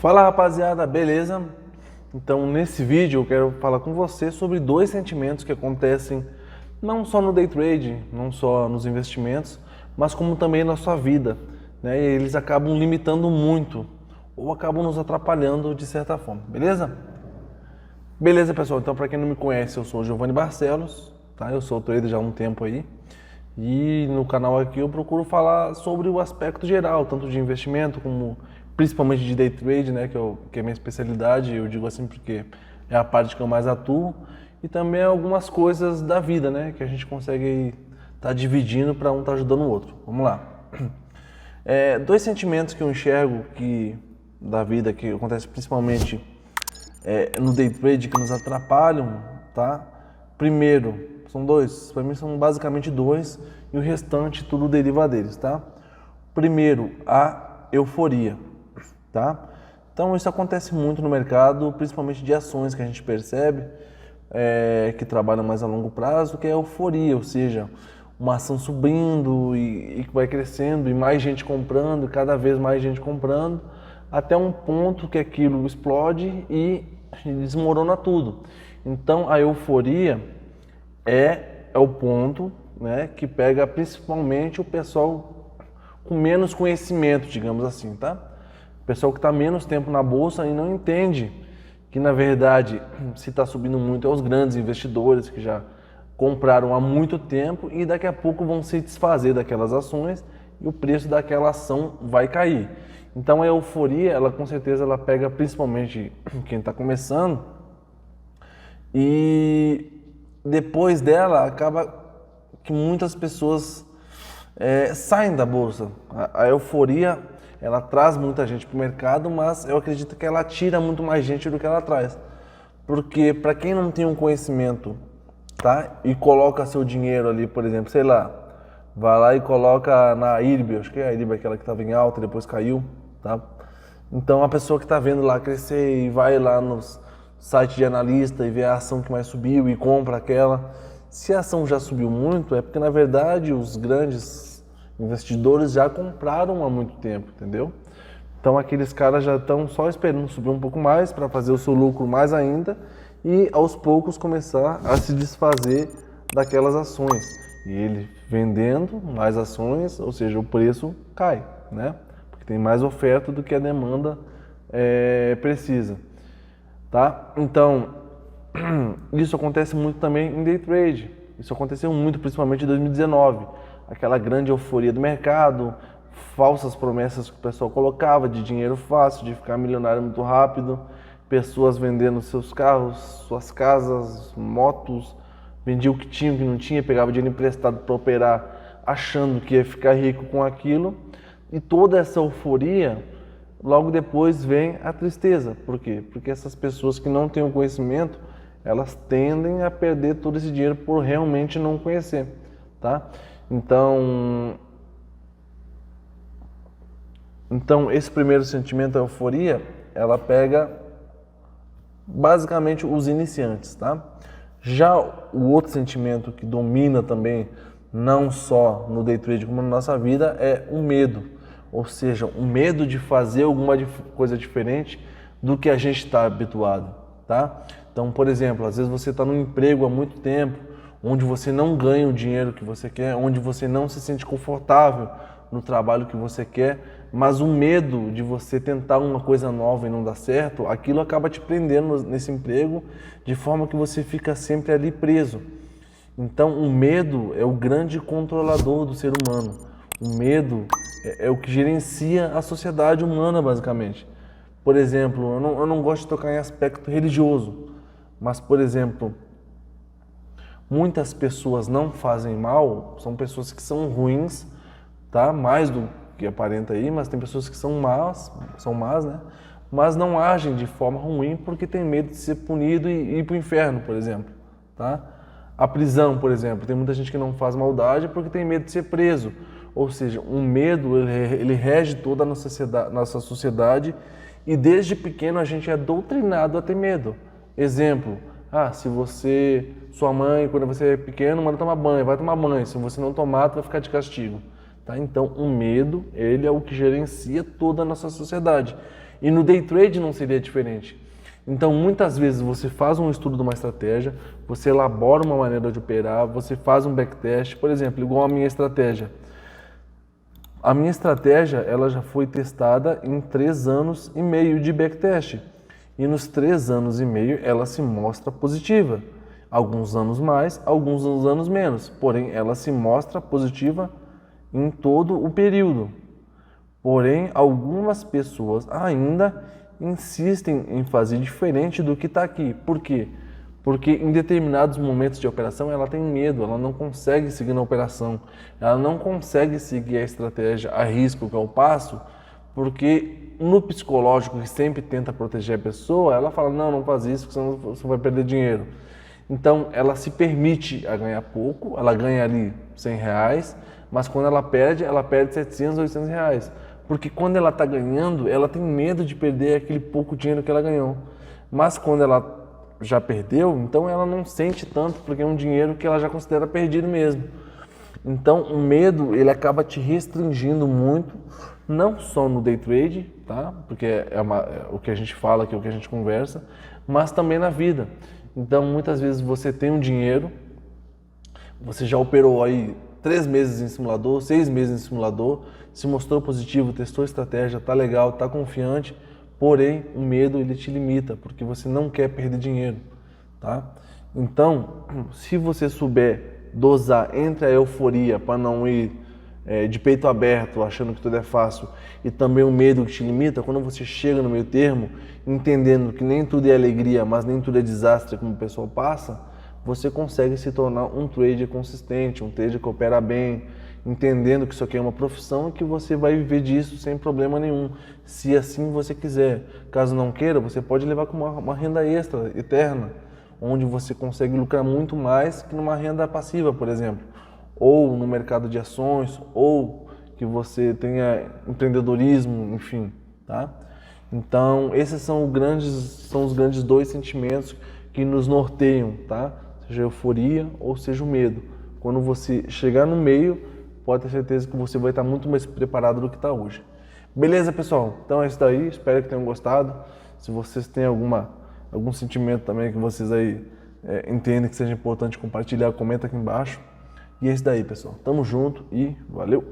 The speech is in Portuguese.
Fala rapaziada, beleza? Então nesse vídeo eu quero falar com você sobre dois sentimentos que acontecem não só no day trade, não só nos investimentos, mas como também na sua vida, né? E eles acabam limitando muito ou acabam nos atrapalhando de certa forma, beleza? Beleza, pessoal, então para quem não me conhece, eu sou o Giovanni Barcelos, tá? Eu sou trader já há um tempo aí. E no canal aqui eu procuro falar sobre o aspecto geral, tanto de investimento como principalmente de day trade, né, que é a minha especialidade, eu digo assim porque é a parte que eu mais atuo, e também algumas coisas da vida, né, que a gente consegue estar dividindo para um estar ajudando o outro. Vamos lá. Dois sentimentos que eu enxergo da vida que acontece principalmente no day trade que nos atrapalham, tá? Primeiro, são dois, para mim são basicamente dois e o restante tudo deriva deles, tá? Primeiro, a euforia, tá? Então isso acontece muito no mercado, principalmente de ações que a gente percebe, que trabalham mais a longo prazo, que é a euforia, ou seja, uma ação subindo e que vai crescendo e mais gente comprando, cada vez mais gente comprando, até um ponto que aquilo explode e desmorona tudo. Então a euforia é o ponto, né, que pega principalmente o pessoal com menos conhecimento, digamos assim, tá? O pessoal que está menos tempo na bolsa e não entende que, na verdade, se está subindo muito é os grandes investidores que já compraram há muito tempo e daqui a pouco vão se desfazer daquelas ações e o preço daquela ação vai cair. Então a euforia, ela com certeza ela pega principalmente quem está começando e depois dela acaba que muitas pessoas saem da bolsa. A euforia ela traz muita gente para o mercado, mas eu acredito que ela tira muito mais gente do que ela traz. Porque para quem não tem um conhecimento, tá? E coloca seu dinheiro ali, por exemplo, sei lá, vai lá e coloca na IRB, acho que é a IRB aquela que estava em alta, depois caiu, tá? Então a pessoa que está vendo lá crescer e vai lá nos site de analista e vê a ação que mais subiu e compra aquela. Se a ação já subiu muito, é porque na verdade os grandes investidores já compraram há muito tempo, entendeu? Então aqueles caras já estão só esperando subir um pouco mais para fazer o seu lucro mais ainda e aos poucos começar a se desfazer daquelas ações. E ele vendendo mais ações, ou seja, o preço cai, né? Porque tem mais oferta do que a demanda precisa. Tá? Então, isso acontece muito também em day trade. Isso aconteceu muito, principalmente em 2019. Aquela grande euforia do mercado, falsas promessas que o pessoal colocava de dinheiro fácil, de ficar milionário muito rápido, pessoas vendendo seus carros, suas casas, motos, vendia o que tinha, o que não tinha, pegava dinheiro emprestado para operar, achando que ia ficar rico com aquilo. E toda essa euforia, logo depois vem a tristeza. Por quê? Porque essas pessoas que não têm o conhecimento, elas tendem a perder todo esse dinheiro por realmente não conhecer, tá? Então esse primeiro sentimento, a euforia, ela pega basicamente os iniciantes, tá? Já o outro sentimento que domina também, não só no day trade como na nossa vida, é o medo. Ou seja, o medo de fazer alguma coisa diferente do que a gente está habituado, tá? Então, por exemplo, às vezes você está num emprego há muito tempo, onde você não ganha o dinheiro que você quer, onde você não se sente confortável no trabalho que você quer, mas o medo de você tentar uma coisa nova e não dar certo, aquilo acaba te prendendo nesse emprego, de forma que você fica sempre ali preso. Então, o medo é o grande controlador do ser humano. O medo é o que gerencia a sociedade humana, basicamente. Por exemplo, eu não gosto de tocar em aspecto religioso, mas, por exemplo, muitas pessoas não fazem mal, são pessoas que são ruins, tá? Mais do que aparenta aí, mas tem pessoas que são más, né? Mas não agem de forma ruim porque tem medo de ser punido e ir para o inferno, por exemplo, tá? A prisão, por exemplo, tem muita gente que não faz maldade porque tem medo de ser preso. Ou seja, o medo, ele rege toda a nossa sociedade e desde pequeno a gente é doutrinado a ter medo. Exemplo, se sua mãe, quando você é pequeno, manda tomar banho, vai tomar banho, se você não tomar, tu vai ficar de castigo. tá? Então, o medo, ele é o que gerencia toda a nossa sociedade. E no day trade não seria diferente. Então, muitas vezes você faz um estudo de uma estratégia, você elabora uma maneira de operar, você faz um backtest, por exemplo, igual a minha estratégia. A minha estratégia, ela já foi testada em 3 anos e meio de backtest. E nos 3 anos e meio ela se mostra positiva. Alguns anos mais, alguns anos menos. Porém, ela se mostra positiva em todo o período. Porém, algumas pessoas ainda insistem em fazer diferente do que está aqui. Por quê? Porque em determinados momentos de operação ela tem medo, ela não consegue seguir na operação, ela não consegue seguir a estratégia a risco, que é o passo, porque no psicológico, que sempre tenta proteger a pessoa, ela fala, não, não faz isso, senão você vai perder dinheiro. Então ela se permite a ganhar pouco, ela ganha ali R$100, mas quando ela perde 700, R$800. Porque quando ela está ganhando, ela tem medo de perder aquele pouco dinheiro que ela ganhou. Mas quando ela já perdeu, então ela não sente tanto, porque é um dinheiro que ela já considera perdido mesmo. Então o medo, ele acaba te restringindo muito, não só no day trade, tá? Porque é o que a gente fala, que é o que a gente conversa, mas também na vida. Então muitas vezes você tem um dinheiro, você já operou aí 3 meses em simulador, 6 meses em simulador, se mostrou positivo, testou estratégia, tá legal, tá confiante, porém o medo, ele te limita, porque você não quer perder dinheiro, tá? Então, se você souber dosar entre a euforia para não ir de peito aberto, achando que tudo é fácil, e também o medo que te limita, quando você chega no meio termo, entendendo que nem tudo é alegria, mas nem tudo é desastre, como o pessoal passa, você consegue se tornar um trader consistente, um trader que opera bem, entendendo que isso aqui é uma profissão e que você vai viver disso sem problema nenhum, se assim você quiser. Caso não queira, você pode levar como uma renda extra, eterna, onde você consegue lucrar muito mais que numa renda passiva, por exemplo, ou no mercado de ações, ou que você tenha empreendedorismo, enfim, tá? Então, esses são os grandes 2 sentimentos que nos norteiam, tá? Seja a euforia ou seja o medo. Quando você chegar no meio, pode ter certeza que você vai estar muito mais preparado do que está hoje. Beleza, pessoal? Então é isso daí, espero que tenham gostado. Se vocês têm algum sentimento também que vocês aí entendem que seja importante compartilhar, comenta aqui embaixo. E é isso daí, pessoal. Tamo junto e valeu!